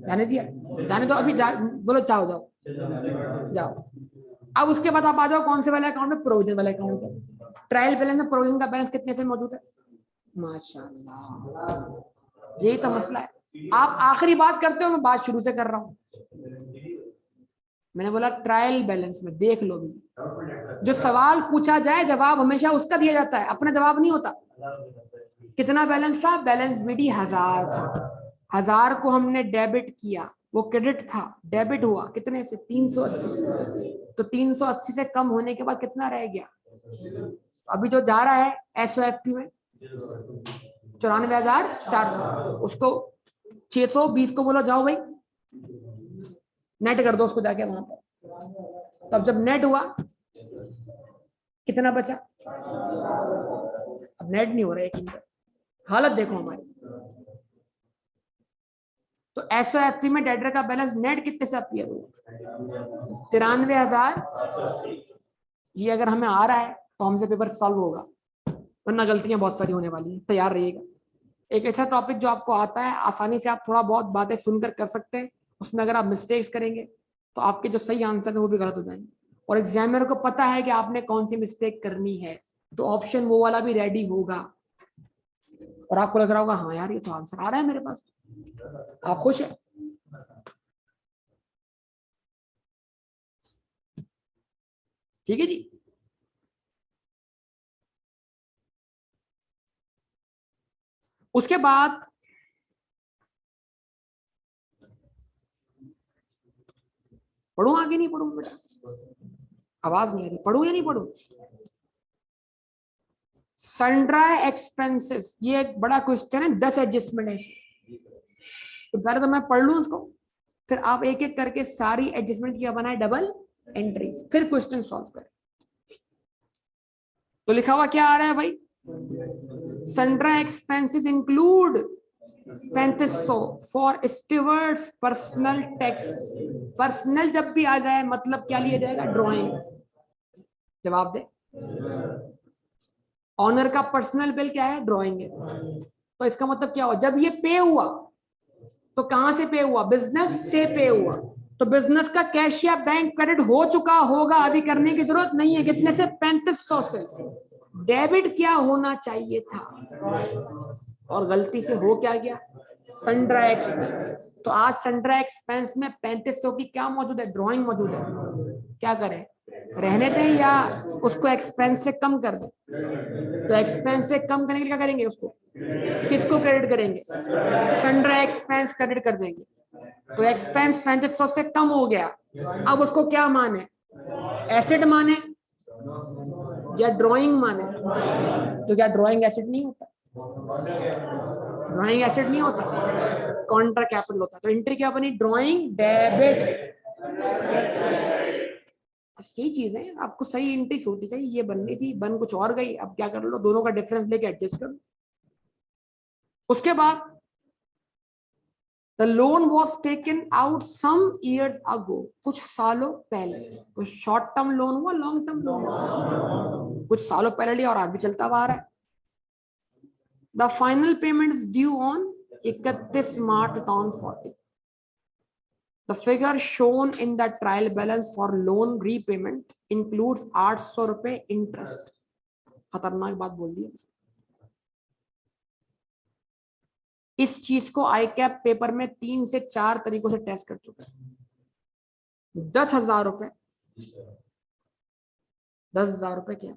जाने दिया, जाने दो, अभी बोलो जाओ जाओ जाओ। अब उसके बाद आप आ जाओ कौन से वाले अकाउंट में, प्रोविजन वाले अकाउंट में। ट्रायल बैलेंस में प्रोविजन का बैलेंस कितने से मौजूद है, माशाल्लाह। यही तो मसला है, आप आखिरी बात करते हो, मैं बात शुरू से कर रहा हूं। मैंने बोला ट्रायल बैलेंस में देख लो भी, जो सवाल पूछा जाए जवाब हमेशा उसका दिया जाता है, अपना जवाब नहीं होता। कितना बैलेंस था, बैलेंस बीडी 1000 था, 1000 को हमने डेबिट किया, वो क्रेडिट था, डेबिट हुआ कितने से, 380 से। तो 380 से कम होने के बाद कितना रह गया, अभी जो जा रहा है एसओएफपी में 94,400, उसको 620 को बोलो जाओ भाई नेट कर दो उसको जाके वहां पर। तब जब नेट हुआ कितना बचा, अब नेट नहीं हो रहा है, हालत देखो हमारी। तो SOFP में डेटर का बैलेंस नेट कितने से अपीयर होगा? 93,000। ये अगर हमें आ रहा है तो हमसे पेपर सॉल्व होगा, वरना गलतियां बहुत सारी होने वाली हैं, तैयार रहिएगा। एक ऐसा टॉपिक जो आपको आता है, आसानी से आप थोड़ा बहुत बातें सुनकर कर सकते हैं, उसमें अगर आप मिस्टेक्स करेंगे तो आपके जो सही आंसर है वो भी गलत हो जाएंगे, और एग्जामिनर को पता है कि आपने कौन सी मिस्टेक करनी है, तो ऑप्शन वो वाला भी रेडी होगा और आपको लग रहा होगा हाँ यार ये तो आंसर आ रहा है मेरे पास, आप खुश है। ठीक है जी। उसके बाद पढ़ू आगे, नहीं पढ़ू बेटा? आवाज नहीं आ रही, पढ़ू या नहीं पढ़ू? सनड्राई एक्सपेंसेस, ये एक बड़ा क्वेश्चन है, 10 एडजस्टमेंट है इसमें। तो पहले तो मैं पढ़ लूं उसको, फिर आप एक एक करके सारी एडजस्टमेंट क्या बनाए, डबल एंट्रीज, फिर क्वेश्चन सॉल्व करें। तो लिखा हुआ क्या आ रहा है भाई? Sundry expenses include 3500 for stewards personal tax. Personal जब भी आ जाए मतलब क्या लिया जाएगा? ड्राइंग। जवाब दे। ऑनर का पर्सनल बिल क्या है? ड्राइंग है। तो इसका मतलब क्या हुआ? जब ये पे हुआ तो कहां से पे हुआ? बिजनेस से पे हुआ। तो बिजनेस का कैश या बैंक क्रेडिट हो चुका होगा, अभी करने की जरूरत नहीं है। कितने से? 3500 से। डेबिट क्या होना चाहिए था, और गलती से हो क्या गया? सनड्राई एक्सपेंस। तो आज सनड्राई एक्सपेंस में 3500 की क्या मौजूद है? ड्राइंग मौजूद है। क्या करें? रहने दें या उसको एक्सपेंस से कम कर दें? तो एक्सपेंस से कम करने के लिए क्या करेंगे? उसको किसको क्रेडिट करेंगे? सनड्राई एक्सपेंस क्रेडिट कर देंगे। तो एक्सपेंस 3500 से कम हो गया, अब उसको क्या माने? एसेट माने या ड्राइंग माने? तो क्या ड्राइंग एसेट नहीं होता? ड्राइंग एसेट नहीं होता, कॉन्ट्रा कैपिटल होता। तो एंट्री क्या बनी? Drawing debit. यही चीज है, आपको सही एंट्री होती चाहिए। ये बननी थी, बन कुछ और गई, अब क्या कर लो, दोनों का डिफरेंस लेके एडजस्ट कर लो। उसके बाद the loan was taken out some years ago, कुछ सालों पहले। कुछ शॉर्ट टर्म लोन हुआ, लॉन्ग टर्म लोन हुआ, कुछ सालों पहले लिया और आज भी चलता हुआ आ रहा है। The final payment is due on 31 March 2040। The figure shown in the trial balance for loan repayment includes 800 रुपए इंटरेस्ट। खतरनाक बात बोल दी। इस चीज को आई कैप पेपर में 3 से 4 तरीकों से टेस्ट कर चुका है। 10,000 रुपए, 10,000 रुपए क्या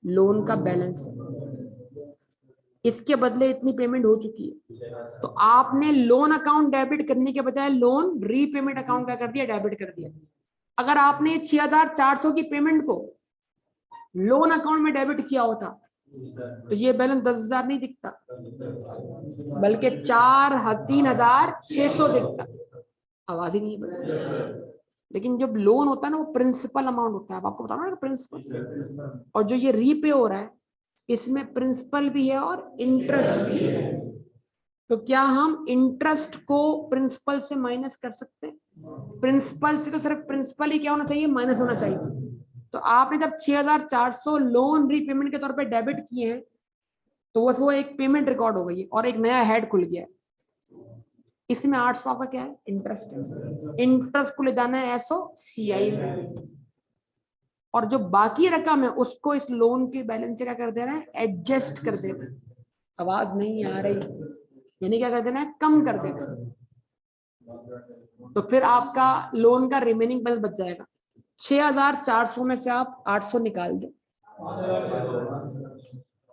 लोन का बैलेंस है, इसके बदले इतनी पेमेंट हो चुकी है, तो आपने लोन अकाउंट डेबिट करने के बजाय लोन रीपेमेंट अकाउंट क्या कर दिया? डेबिट कर दिया। अगर आपने 6,400 की पेमेंट को लोन अकाउंट में डेबिट किया होता तो ये बैलेंस 10,000 नहीं दिखता, बल्कि 3,600 दिखता। आवाज ही नहीं है। लेकिन जब लोन होता है ना, वो प्रिंसिपल अमाउंट होता है, आपको बताना ना प्रिंसिपल, और जो ये रीपे हो रहा है इसमें प्रिंसिपल भी है और इंटरेस्ट भी है। तो क्या हम इंटरेस्ट को प्रिंसिपल से माइनस कर सकते हैं? प्रिंसिपल से तो सिर्फ प्रिंसिपल ही क्या होना चाहिए? माइनस होना चाहिए। तो आपने जब 6,400 लोन रीपेमेंट के तौर पे डेबिट किए हैं तो बस वो एक पेमेंट रिकॉर्ड हो गई है और एक नया हेड खुल गया है। इसमें 800 आपका क्या है? इंटरेस्ट है। इंटरेस्ट को ले जाना है SOCI में, और जो बाकी रकम है उसको इस लोन के बैलेंस से क्या कर देना है? एडजस्ट कर देना। आवाज नहीं आ रही, यानी क्या कर देना है? कम कर देना। तो फिर आपका लोन का रिमेनिंग बैलेंस बच जाएगा। 6,400 में से आप 800 निकाल दो,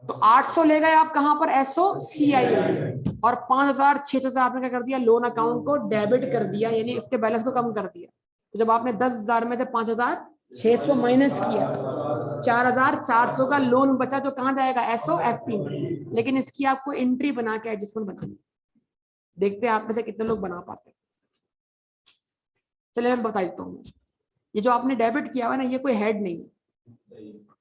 तो 800 ले गए आप कहां पर? SOCI में, और 5,600 से आपने क्या कर दिया? लोन अकाउंट को डेबिट कर दिया, यानी उसके बैलेंस को कम कर दिया। तो जब आपने 10,000 में से 5,600 माइनस किया, 4,400 का लोन बचा, जो कहां जाएगा? SOFP में। लेकिन इसकी आपको एंट्री बना के एडजस्टमेंट बनानी। देखते हैं आप में से कितने लोग बना पाते हैं। चलिए मैं बता देता हूँ। ये जो आपने डेबिट किया हुआ है ना, ये कोई हेड नहीं है।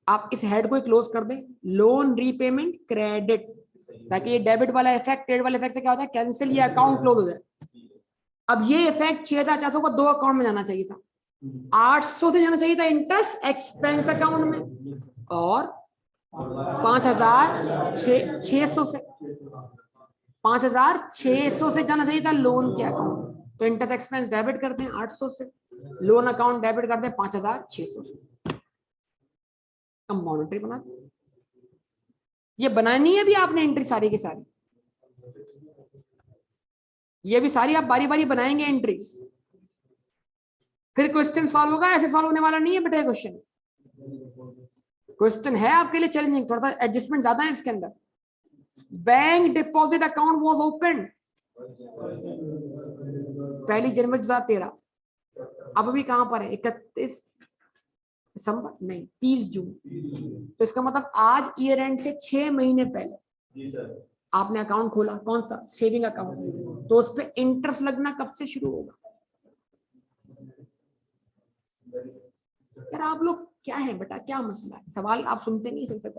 आप इस हेड को क्लोज कर दें, लोन रीपेमेंट क्रेडिट, ताकि ये डेबिट वाला इफेक्ट क्रेडिट वाला इफेक्ट से क्या होता है? कैंसिल, ये अकाउंट क्लोज हो जाए। अब ये इफेक्ट 6400 को दो अकाउंट में जाना चाहिए था, 800 से जाना चाहिए था इंटरेस्ट एक्सपेंस अकाउंट में, और 5600 से 5600 से जाना चाहिए था लोन के अकाउंट। तो इंटरेस्ट एक्सपेंस डेबिट करते हैं 800 से, लोन अकाउंट डेबिट करते हैं 5600 से, कंपाउंड एंट्री बना। ये बनानी है भी आपने एंट्री सारी की सारी, ये भी सारी आप बारी बारी बनाएंगे एंट्रीज, फिर क्वेश्चन सॉल्व होगा। ऐसे सॉल्व होने वाला नहीं है बेटा क्वेश्चन, क्वेश्चन है आपके लिए चैलेंजिंग, थोड़ा सा एडजस्टमेंट ज्यादा है इसके अंदर। Bank deposit account was open 1 January 2013, अब अभी कहां पर है, 31 दिसंबर नहीं 30 जून, तो इसका मतलब आज ईयर एंड से 6 महीने पहले आपने अकाउंट खोला, कौन सा, सेविंग अकाउंट, तो उस पर इंटरेस्ट लगना कब से शुरू होगा। यार आप लोग क्या है बेटा, क्या मसला है, सवाल आप सुनते नहीं सही से।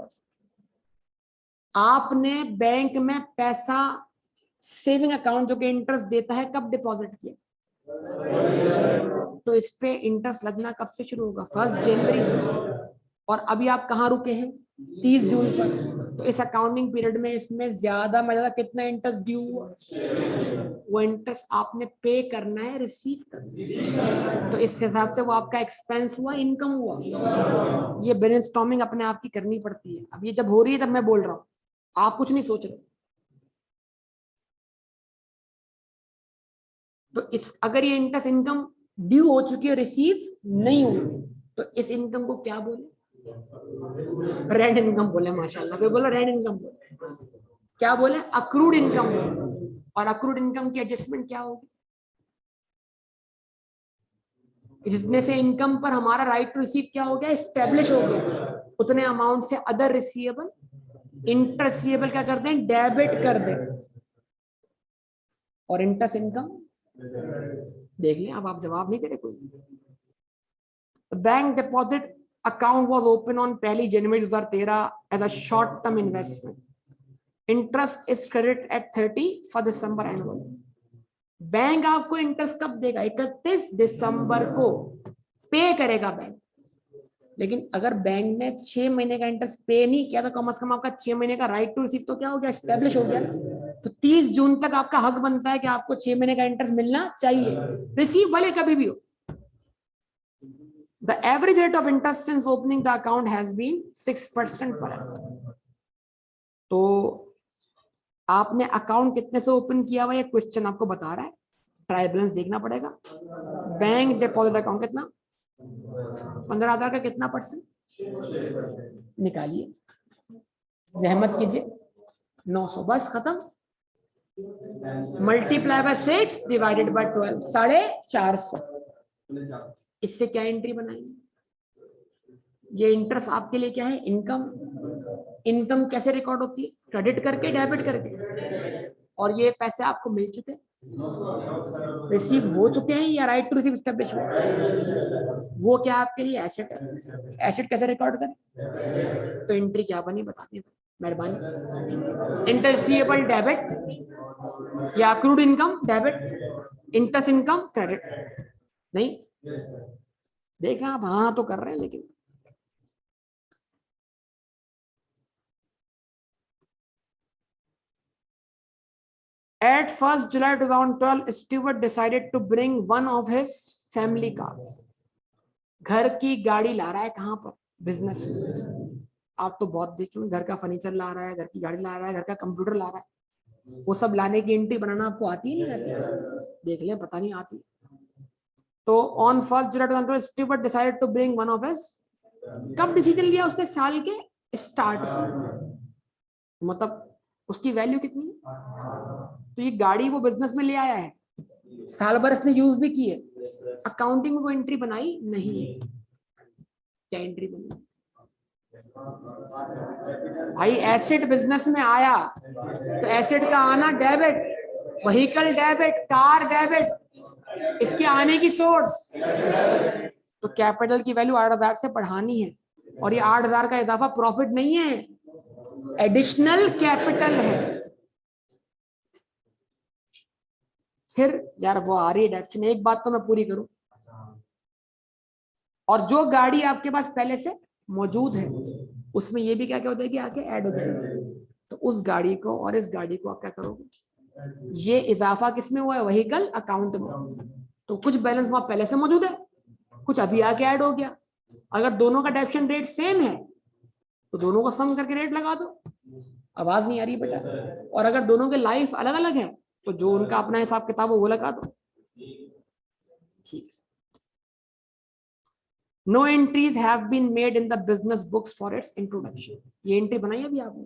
आपने बैंक में पैसा, सेविंग अकाउंट जो कि इंटरेस्ट देता है, कब डिपॉजिट किया, तो इस पे इंटरेस्ट लगना कब से शुरू होगा, 1 जनवरी से, और अभी आप कहाँ रुके हैं 30 जून पर। तो इस अकाउंटिंग पीरियड में इसमें ज्यादा में ज्यादा कितना इंटरेस्ट ड्यू हुआ, वो इंटरेस्ट आपने पे करना है, रिसीव करना है, तो इस हिसाब से वो आपका एक्सपेंस हुआ, इनकम हुआ। ये ब्रेनस्टॉर्मिंग अपने आप की करनी पड़ती है, अब ये जब हो रही है तब मैं बोल रहा हूँ, आप कुछ नहीं सोच रहे। तो इस अगर ये इंटरेस्ट इनकम ड्यू हो चुकी है, रिसीव नहीं हुई, तो इस इनकम को क्या बोले, रेंट इनकम बोले। माशाल्लाह कोई बोला रेंट इनकम बोले, क्या बोले, अक्रूड इनकम बोले। और अक्रूड इनकम की एडजस्टमेंट क्या होगी, जितने से इनकम पर हमारा राइट टू रिसीव क्या हो गया, एस्टेब्लिश हो गया, उतने अमाउंट से अदर रिसीवेबल, इंटरेस्ट रिसीवेबल क्या कर दें, डेबिट कर दें, और इंटरेस्ट इनकम देख लें। अब आप जवाब नहीं दे रहे कोई। Bank deposit account was open on 1 January 2013 as a short term investment, interest is credit at 30 for December annual. Bank आपको इंटरेस्ट कब देगा, 31 दिसंबर को पे करेगा बैंक। लेकिन अगर बैंक ने 6 महीने का इंटरेस्ट पे नहीं किया तो कम से कम आपका 6 महीने का राइट टू रिसीव तो क्या हो गया, एस्टेब्लिश हो गया। तो 30 जून तक आपका हक बनता है कि आपको 6 महीने का इंटरेस्ट मिलना चाहिए, रिसीव भले कभी भी हो। The average rate of interest since opening the account has been 6% per annum. तो आपने अकाउंट कितने से ओपन किया हुआ, ये क्वेश्चन आपको बता रहा है, ट्रायल बैलेंस देखना पड़ेगा। बैंक डिपॉजिट अकाउंट कितना, 15,000 का कितना परसेंट निकालिए, जहमत कीजिए, 900, बस खत्म, मल्टीप्लाई बाय 6 डिवाइडेड बाय 12, 450। इससे क्या एंट्री बनाएंगे, ये इंटरेस्ट आपके लिए क्या है, इनकम। इनकम कैसे रिकॉर्ड होती है, क्रेडिट करके, डेबिट करके, और ये पैसे आपको मिल चुके, रिसीव हो चुके हैं, या राइट टू रिसीव एस्टैब्लिश हुआ, वो क्या आपके लिए एसेट है। एसेट कैसे रिकॉर्ड करें, तो एंट्री क्या बनी बता दें मेहरबानी, इंटरेस्ट रिसीवेबल डेबिट, या accrued income debit, interest income credit. नहीं देख रहे हैं आप, हाँ तो कर रहे हैं, लेकिन at 1st July 2012, Stewart decided to bring one of his family cars. घर की गाड़ी ला रहा है, कहां पर, बिजनेस में। आप तो बहुत देख चुके, घर का फर्नीचर ला रहा है, घर की गाड़ी ला रहा है, घर का कंप्यूटर ला रहा है, वो सब लाने की एंट्री बनाना आपको आती है, नहीं आती, देख लें, पता नहीं आती। तो on 1st July 2012, Stewart decided to bring one of his, कब डिसीजन लिया उसने, साल के स्टार्ट, मतलब उसकी वैल्यू कितनी है, तो ये गाड़ी वो बिजनेस में ले आया है, साल भर इसने यूज भी की है, अकाउंटिंग में वो एंट्री बनाई नहीं है। क्या एंट्री बनी भाई, एसेट बिजनेस में आया तो एसेट का आना debit, vehicle debit, car debit, इसके आने की सोर्स, तो कैपिटल की वैल्यू 8,000 से बढ़ानी है, और ये 8,000 का इजाफा प्रॉफिट नहीं है, एडिशनल कैपिटल है। फिर यार वो आ रही है डेप्शन, एक बात तो मैं पूरी करूं, और जो गाड़ी आपके पास पहले से मौजूद है उसमें ये भी क्या क्या हो जाएगी, आके ऐड हो जाएगी। तो उस गाड़ी को और इस गाड़ी को आप क्या करोगे, ये इजाफा किसमें हुआ है, व्हीकल अकाउंट में। तो कुछ बैलेंस वहां पहले से मौजूद है, कुछ अभी आके ऐड हो गया। अगर दोनों का डेप्शन रेट सेम है तो दोनों को सम करके रेट लगा दो। आवाज नहीं आ रही बेटा? और अगर दोनों के लाइफ अलग अलग है तो जो उनका अपना हिसाब किताब हो वो लगा दो। ठीक है। No entries have been made in the business books for its introduction. ये एंट्री बनाई अभी आपने?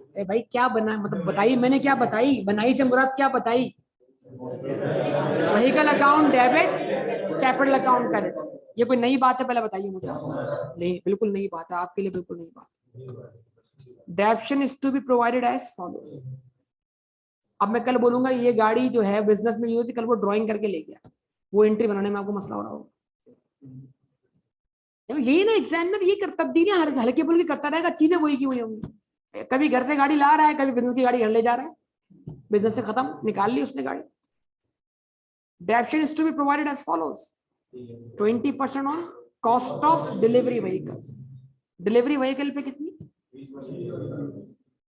अरे भाई क्या बना, मतलब बताई मैंने, क्या बताई, बनाई से मुराद क्या बताई? Vehicle account debit, capital account credit. ये कोई नई बात है? पहले बताइए मुझे। नहीं, बिल्कुल नई बात है आपके लिए, बिल्कुल नई बात। Depreciation is to be provided as follows. अब मैं कल बोलूंगा ये गाड़ी जो है बिजनेस में यूज, कल वो ड्राइंग करके ले गया, वो एंट्री बनाने में आपको मसला हो रहा होगा। यही ना एग्जाम में ये कर तब्दीलियां हल्के फुल्की करता रहेगा, चीजें वही की हुई होंगी। कभी घर से गाड़ी ला रहा है, कभी बिजनेस की गाड़ी घर ले जा रहा है, बिजनेस से खत्म, निकाल ली उसने गाड़ी। Depreciation is to be provided as follows: 20% on cost of delivery vehicles. Delivery vehicle पे कितनी?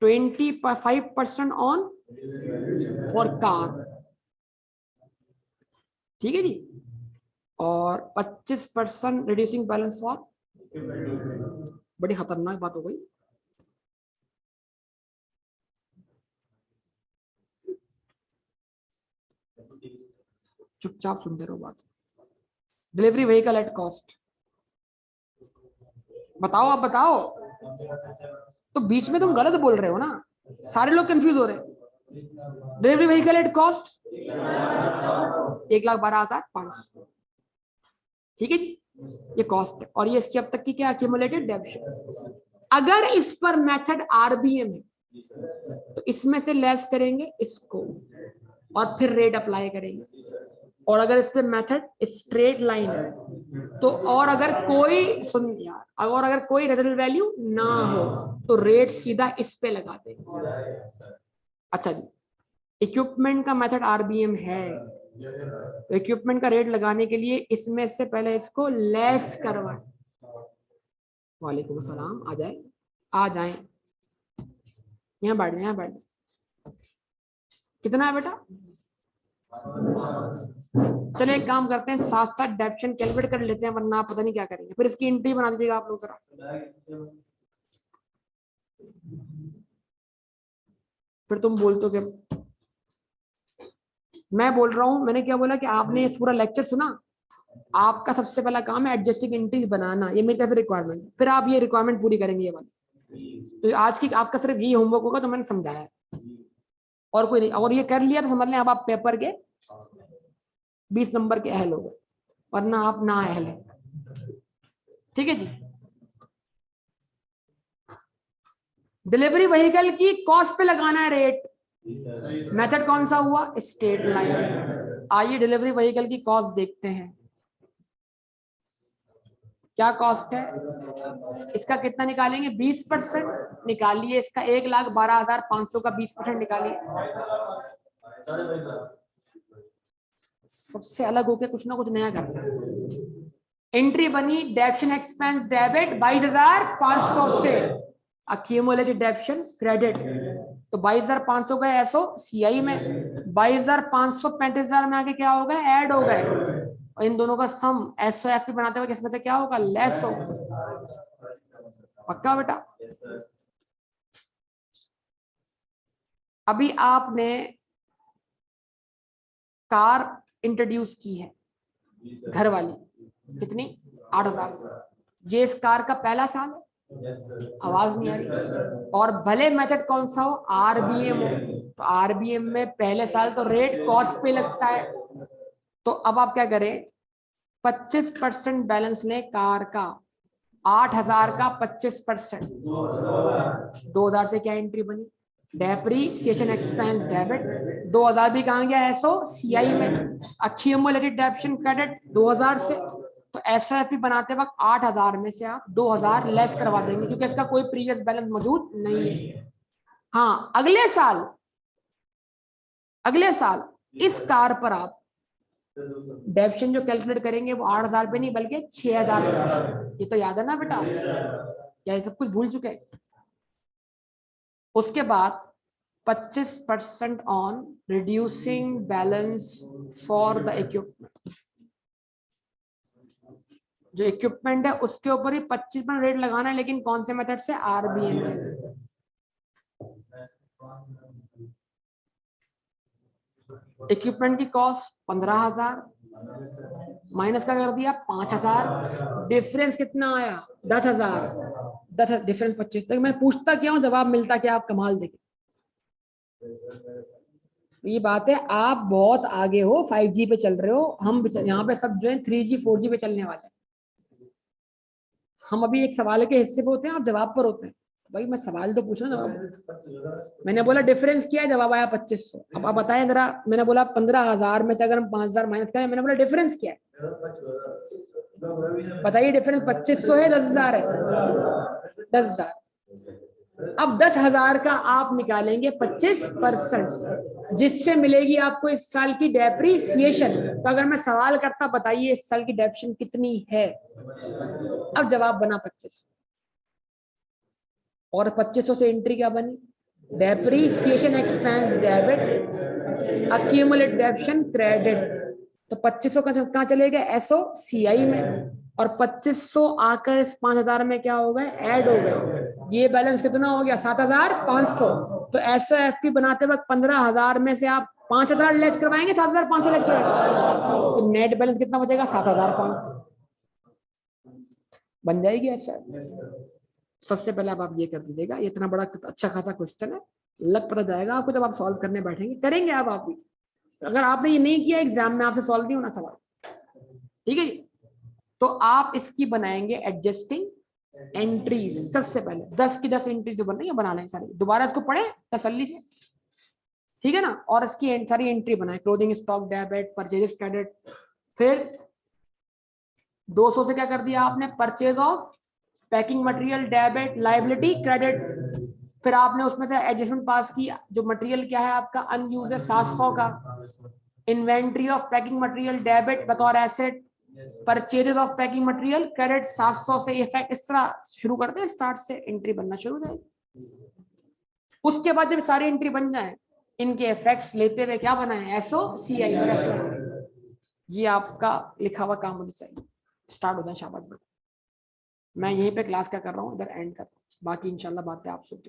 25% ऑन फॉर कार। ठीक है जी। और 25% रिड्यूसिंग बैलेंस फॉर, बड़ी खतरनाक बात हो गई। चुपचाप सुनते रहो बात। डिलीवरी व्हीकल एट कॉस्ट, बताओ आप बताओ। तो बीच में तुम गलत बोल रहे हो ना, सारे लोग कंफ्यूज हो रहे हैं। Delivery vehicle at cost 1,12,500। ठीक है जी, ये कॉस्ट है, और ये इसकी अब तक की क्या एक्यूमुलेटेड डेप्शन। अगर इस पर मेथड आरबीएम है तो इसमें से लेस करेंगे इसको और फिर रेट अप्लाई करेंगे। और अगर इस पे मेथड स्ट्रेट लाइन है तो, और अगर कोई, सुन यार, और अगर कोई रेजिडुअल वैल्यू ना हो तो रेट सीधा इस पे लगा देंगे। अच्छा जी, इक्विपमेंट का मेथड आरबीएम है तो इक्विपमेंट का रेट लगाने के लिए इसमें से पहले इसको लेस करवाएं। वालेकुम सलाम, आ जाए, आ जाए, यहाँ बैठ जाए, यहाँ बैठ जाए। कितना है बेटा? चलिए एक काम करते हैं, साथ साथ डेप्शन कैलकुलेट कर लेते हैं, वरना आप पता नहीं क्या करेंगे। फिर इसकी एंट्री बना दीजिएगा आप लोग जरा। फिर तुम बोलते हो कि मैं बोल रहा हूं, मैंने क्या बोला कि आपने इस पूरा लेक्चर सुना, आपका सबसे पहला काम है एडजस्टिंग एंट्री बनाना, ये मेरी तरफ से रिक्वायरमेंट, फिर आप ये रिक्वायरमेंट पूरी करेंगे ये वाली। तो आज की आपका सिर्फ ये होमवर्क होगा, तो मैंने समझाया और कोई नहीं। और ये कर लिया तो समझ लें अब आप पेपर के 20 नंबर के अहल हो गए, वरना आप ना अहल है। ठीक है जी। डिलीवरी व्हीकल की कॉस्ट पे लगाना है रेट, मेथड कौन सा हुआ? Straight line. आइए डिलीवरी व्हीकल की कॉस्ट देखते हैं, क्या कॉस्ट है इसका, कितना निकालेंगे? 20% निकालिए इसका, 1,12,500 का 20% निकालिए। सबसे अलग होके कुछ ना कुछ नया करना है। एंट्री बनी डेप्शन एक्सपेंस डेबिट 22,500 से अक्यूमुलेटेड डेप्शन क्रेडिट, तो 22,500 का एसओ सीआई में, 22,500 35,000 में आके क्या हो गए? ऐड हो गए, और इन दोनों का सम एसओएफ बनाते हुए किसमें से क्या होगा? लेस होगा। पक्का बेटा? अभी आपने कार इंट्रोड्यूस की है घर वाली, कितनी? 8,000। ये इस कार का पहला साल है। आवाज नहीं आ रही? और भले मेथड कौन सा हो, आरबीएम हो, तो आरबीएम में पहले साल तो रेट कॉस्ट पे लगता है। तो अब आप क्या करें, 25% बैलेंस लें कार का, 8,000 का 25%, 2,000 से क्या एंट्री बनी? डेप्रीसिएशन एक्सपेंस डेबिट, 2,000 भी कहां गया? एसओ सीआई में। अक्यूमुलेटेड डेप्शन क्रेडिट 2,000 से, तो एसओएफपी बनाते वक्त 8,000 में से आप 2,000 लेस करवा देंगे, क्योंकि इसका कोई प्रीवियस बैलेंस मौजूद नहीं है। हाँ, अगले साल इस कार पर आप डेप्शन जो कैलकुलेट करेंगे वो 8,000 पे नहीं बल्कि 6,000 पे। ये तो याद है ना बेटा, या ये सब कुछ भूल चुके हैं? उसके बाद 25% on reducing balance for the equipment. जो इक्विपमेंट है उसके ऊपर ही 25% रेट लगाना है, लेकिन कौन से मेथड से? आरबीएम से। इक्विपमेंट की कॉस्ट 15,000 माइनस का कर दिया 5,000, डिफरेंस कितना आया? 10,000। 10 डिफरेंस 25 तक। मैं पूछता क्या हूँ, जवाब मिलता क्या? आप कमाल देखें। ये बात है, आप बहुत आगे हो, 5G पे चल रहे हो, हम यहाँ पे सब जो है 3G 4G पे चलने वाले हैं। हम अभी एक सवाल के हिस्से पे होते हैं, आप जवाब पर होते हैं। भाई मैं सवाल तो पूछ रहा हूँ, जवाब। मैंने बोला डिफरेंस क्या है, जवाब आया 2500। अब आप बताएं जरा, मैंने बोला 15,000 में से अगर हम 5,000 माइनस करें, मैंने बोला डिफरेंस क्या है, बताइए। डिफरेंस 2500 है, 10,000 है? 10,000। अब 10,000 का आप निकालेंगे 25%, जिससे मिलेगी आपको इस साल की डेप्रीसिएशन। तो अगर मैं सवाल करता, बताइए इस साल की डेप्रिसिएशन कितनी है, अब जवाब बना 2500। और 2500 से एंट्री क्या बनी? Depreciation expense debit, accumulate depreciation credit. तो 2500 का कहाँ चले गए? एसओसीआई में। और 2500 आकर इस 5,000 में क्या हो गए? ऐड हो गए। ये बैलेंस कितना हो गया? 7,500। तो एसओएफपी बनाते वक्त 15,000 में से आप 5,000 लेस करवाएंगे, 7,500 लेस करवाएंगे, तो नेट बैलेंस कितना बचेगा? 7,500 बन जाएगी ऐसा। सबसे पहले आप ये कर दीजिएगा, इतना बड़ा अच्छा खासा क्वेश्चन है, लग पता जाएगा आपको जब आप सॉल्व करने बैठेंगे। करेंगे आप भी, अगर आपने ये नहीं किया एग्जाम में आपसे सॉल्व नहीं होना सवाल, ठीक है? तो आप इसकी बनाएंगे एडजस्टिंग एंट्रीज। सबसे पहले 10 की 10 एंट्रीज जो बन रही है बना लें सारी, दोबारा इसको पढ़े तसल्ली से, ठीक है ना? और इसकी सारी एंट्री बनाए, clothing stock debit, purchase credit. फिर 200 से क्या कर दिया आपने? Purchase of packing material debit, liability credit. फिर आपने उसमें से एडजस्टमेंट पास की, जो मटेरियल क्या है आपका अनयूज है 700 का। Inventory of packing material debit बतौर asset, purchases of packing material credit 700 से इफेक्ट। इस तरह शुरू करते हैं, स्टार्ट से एंट्री बनना शुरू हो जाएगी। उसके बाद जब सारी एंट्री बन जाए, इनके इफेक्ट्स लेते हुए क्या बनाए? एसओसीआई। ये आपका लिखा हुआ काम मुझे चाहिए, स्टार्ट हो जाए। शाबाश। मैं यहीं पे क्लास क्या कर रहा हूँ, इधर एंड कर रहा हूँ, बाकी इंशाल्लाह बातें आप सुनते